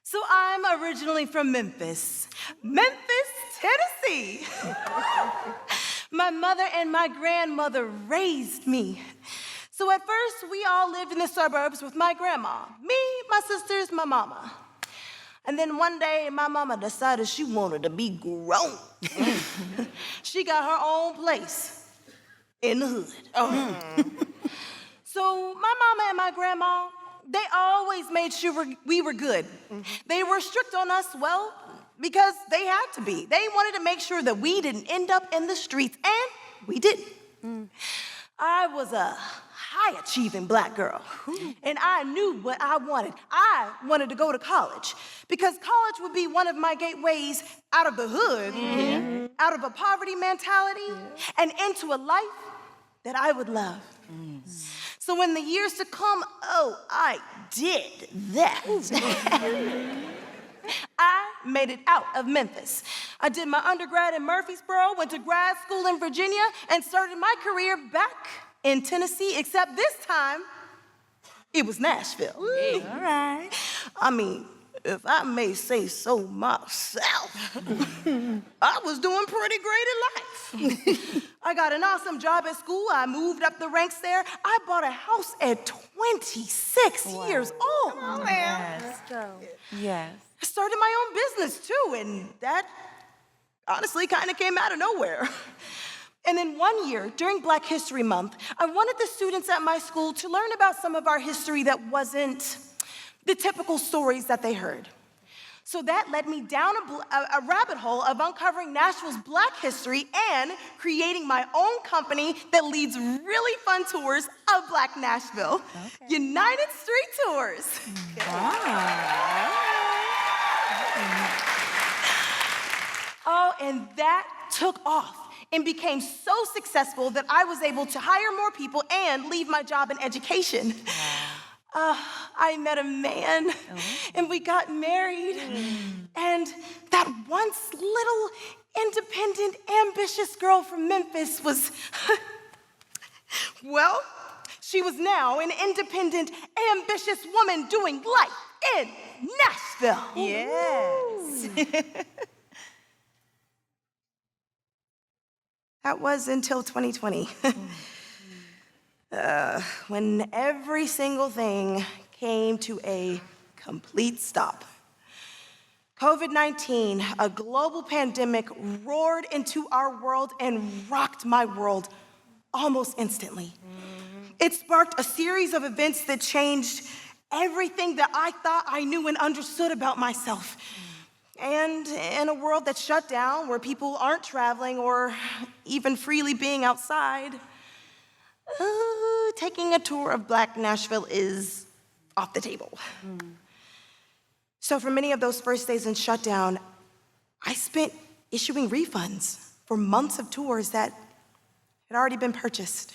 So I'm originally from Memphis, Tennessee. My mother and my grandmother raised me. So at first, we all lived in the suburbs with my grandma. Me, my sisters, my mama. And then one day, my mama decided she wanted to be grown. She got her own place in the hood. So my mama and my grandma, they always made sure we were good. They were strict on us, well, because they had to be. They wanted to make sure that we didn't end up in the streets, and we didn't. I was a high-achieving black girl, and I knew what I wanted. I wanted to go to college, because college would be one of my gateways out of the hood, out of a poverty mentality, and into a life that I would love. So in the years to come, I did that. I made it out of Memphis. I did my undergrad in Murfreesboro, went to grad school in Virginia, and started my career back in Tennessee, except this time, it was Nashville. All right. I mean, if I may say so myself, I was doing pretty great in life. I got an awesome job at school. I moved up the ranks there. I bought a house at 26 years old. Come on, man. Let's go. Yes. I started my own business too, and that honestly kind of came out of nowhere. And then one year, during Black History Month, I wanted the students at my school to learn about some of our history that wasn't the typical stories that they heard. So that led me down a rabbit hole of uncovering Nashville's Black history and creating my own company that leads really fun tours of Black Nashville. Okay. United Street Tours. Oh, and that took off and became so successful that I was able to hire more people and leave my job in education. I met a man, and we got married, and that once little independent, ambitious girl from Memphis was, well, she was now an independent, ambitious woman doing life in Nashville. Yes. That was until 2020. When every single thing came to a complete stop. COVID-19, a global pandemic, roared into our world and rocked my world almost instantly. It sparked a series of events that changed everything that I thought I knew and understood about myself. And in a world that's shut down, where people aren't traveling or even freely being outside, taking a tour of Black Nashville is off the table. So for many of those first days in shutdown, I spent issuing refunds for months of tours that had already been purchased.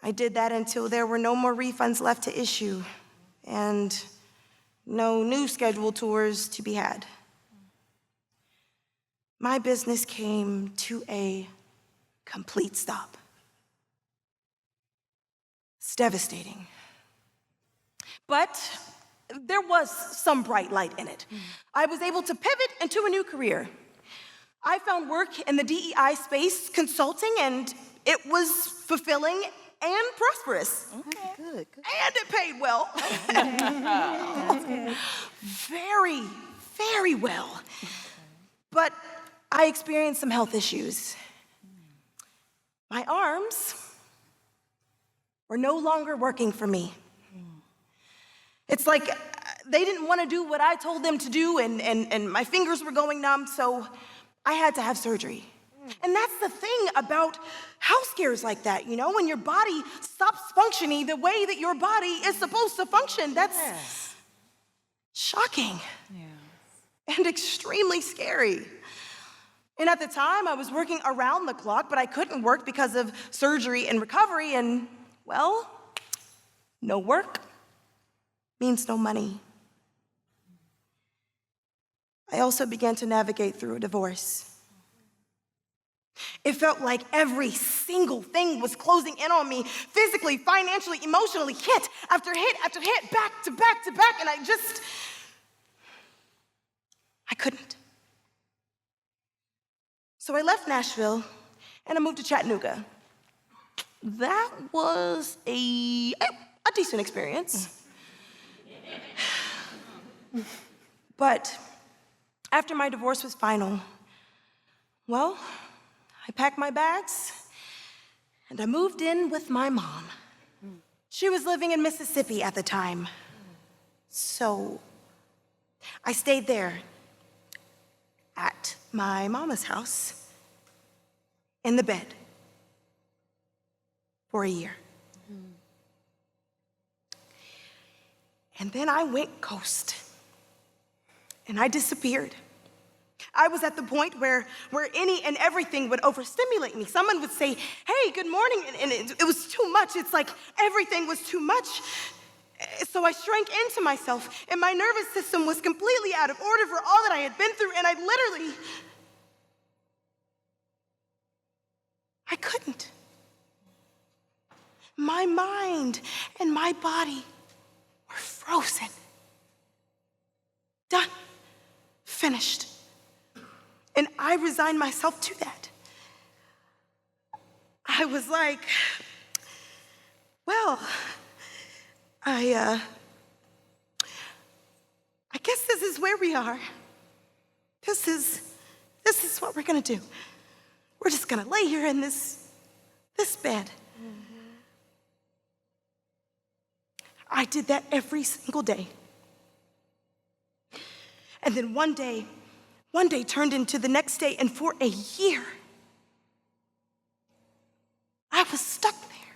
I did that until there were no more refunds left to issue and no new scheduled tours to be had. My business came to a complete stop. It's devastating. But there was some bright light in it. I was able to pivot into a new career. I found work in the DEI space, consulting, and it was fulfilling and prosperous. Okay. Good. And it paid well. Very, very well. But I experienced some health issues. My arms were no longer working for me. It's like they didn't want to do what I told them to do, and my fingers were going numb, so I had to have surgery. And that's the thing about health scares like that, you know, when your body stops functioning the way that your body is supposed to function. That's shocking and extremely scary. And at the time, I was working around the clock, but I couldn't work because of surgery and recovery, and, well, no work means no money. I also began to navigate through a divorce. It felt like every single thing was closing in on me, physically, financially, emotionally, hit after hit after hit, back to back to back, and I just couldn't. So I left Nashville and I moved to Chattanooga. That was a decent experience. But after my divorce was final, well, I packed my bags and I moved in with my mom. She was living in Mississippi at the time. So I stayed there at my mama's house in the bed for a year. And then I went ghost and I disappeared. I was at the point where any and everything would overstimulate me. Someone would say, hey, good morning, and it was too much. It's like everything was too much. So I shrank into myself, and my nervous system was completely out of order for all that I had been through, and I couldn't. My mind and my body were frozen. Done. Finished. And I resigned myself to that. I was like, well, I guess this is where we are. This is what we're gonna do. We're just gonna lay here in this bed. I did that every single day. And then one day turned into the next day, and for a year, I was stuck there.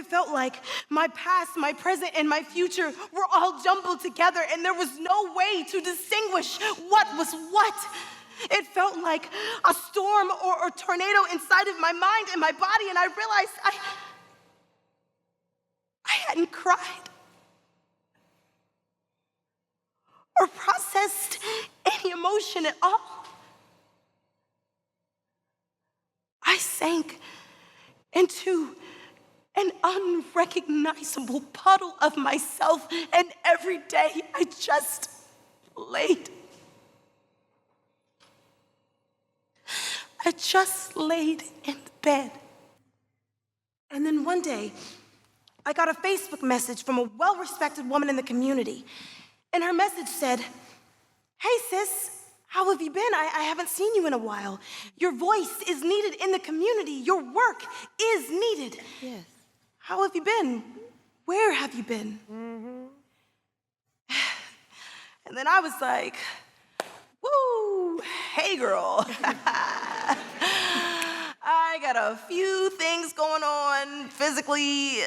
It felt like my past, my present, and my future were all jumbled together, and there was no way to distinguish what was what. It felt like a storm or a tornado inside of my mind and my body, and I realized I hadn't cried or processed any emotion at all. I sank into an unrecognizable puddle of myself, and every day I just laid. I just laid in the bed. And then one day, I got a Facebook message from a well-respected woman in the community. And her message said, hey sis, how have you been? I haven't seen you in a while. Your voice is needed in the community. Your work is needed. Yes. How have you been? Where have you been? And then I was like, woo, hey girl. I got a few things going on physically,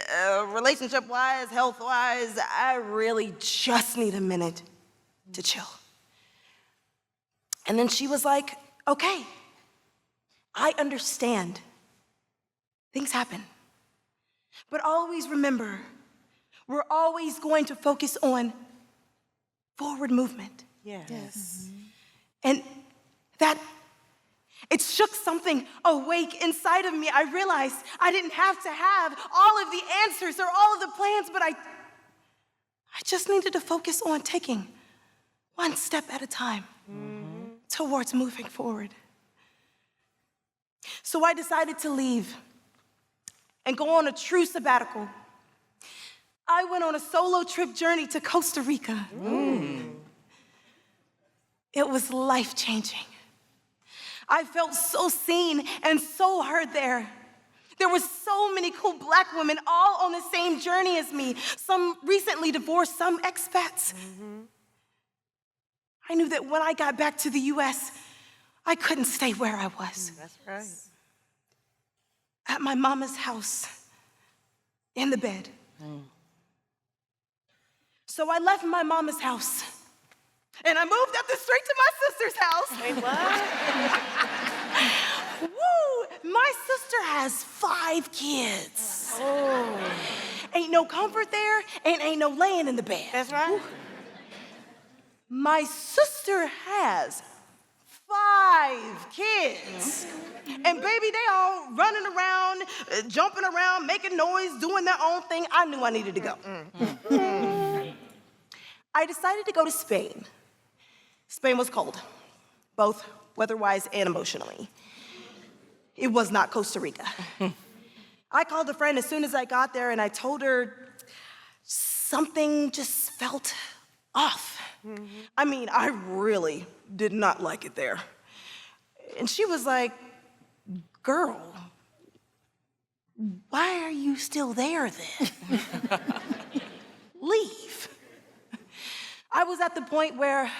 relationship-wise, health-wise. I really just need a minute to chill. And then she was like, okay, I understand. Things happen. But always remember, we're always going to focus on forward movement. Yes. And that, it shook something awake inside of me. I realized I didn't have to have all of the answers or all of the plans, but I just needed to focus on taking one step at a time towards moving forward. So I decided to leave and go on a true sabbatical. I went on a solo trip journey to Costa Rica. It was life-changing. I felt so seen and so heard there. There were so many cool Black women all on the same journey as me, some recently divorced, some expats. I knew that when I got back to the US, I couldn't stay where I was. That's right. At my mama's house, in the bed. So I left my mama's house, and I moved up the street to my sister's house. Wait, what? Woo! My sister has 5 kids. Ain't no comfort there, and ain't no laying in the bed. That's right. Woo. My sister has 5 kids. And baby, they all running around, jumping around, making noise, doing their own thing. I knew I needed to go. I decided to go to Spain Spain was cold, both weather-wise and emotionally. It was not Costa Rica. I called a friend as soon as I got there, and I told her something just felt off. I mean, I really did not like it there. And she was like, girl, why are you still there then? Leave. I was at the point where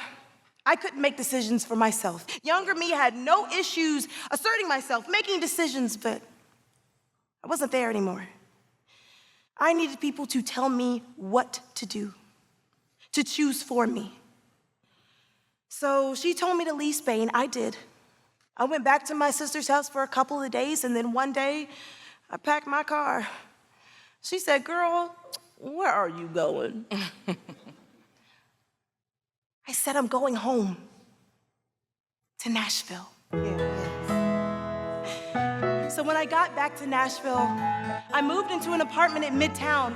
I couldn't make decisions for myself. Younger me had no issues asserting myself, making decisions, but I wasn't there anymore. I needed people to tell me what to do, to choose for me. So she told me to leave Spain. I did. I went back to my sister's house for a couple of days, and then one day, I packed my car. She said, girl, where are you going? I said, I'm going home to Nashville. So when I got back to Nashville, I moved into an apartment in Midtown.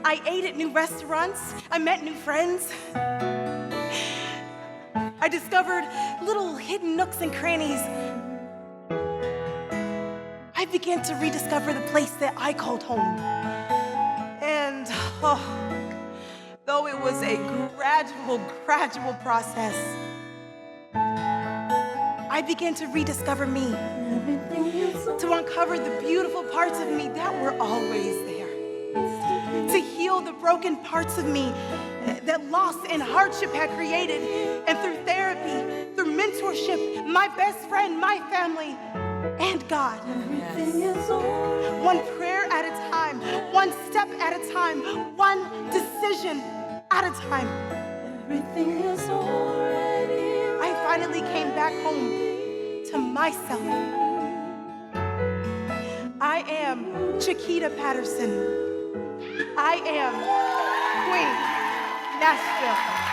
I ate at new restaurants. I met new friends. I discovered little hidden nooks and crannies. I began to rediscover the place that I called home. And though it was a gradual process, I began to rediscover me, to uncover the beautiful parts of me that were always there, to heal the broken parts of me that loss and hardship had created. And through therapy, through mentorship, my best friend, my family, and God. One prayer at a time, one step at a time, one decision at a time. I finally came back home to myself. I am Chakita Patterson. I am Queen Nashville.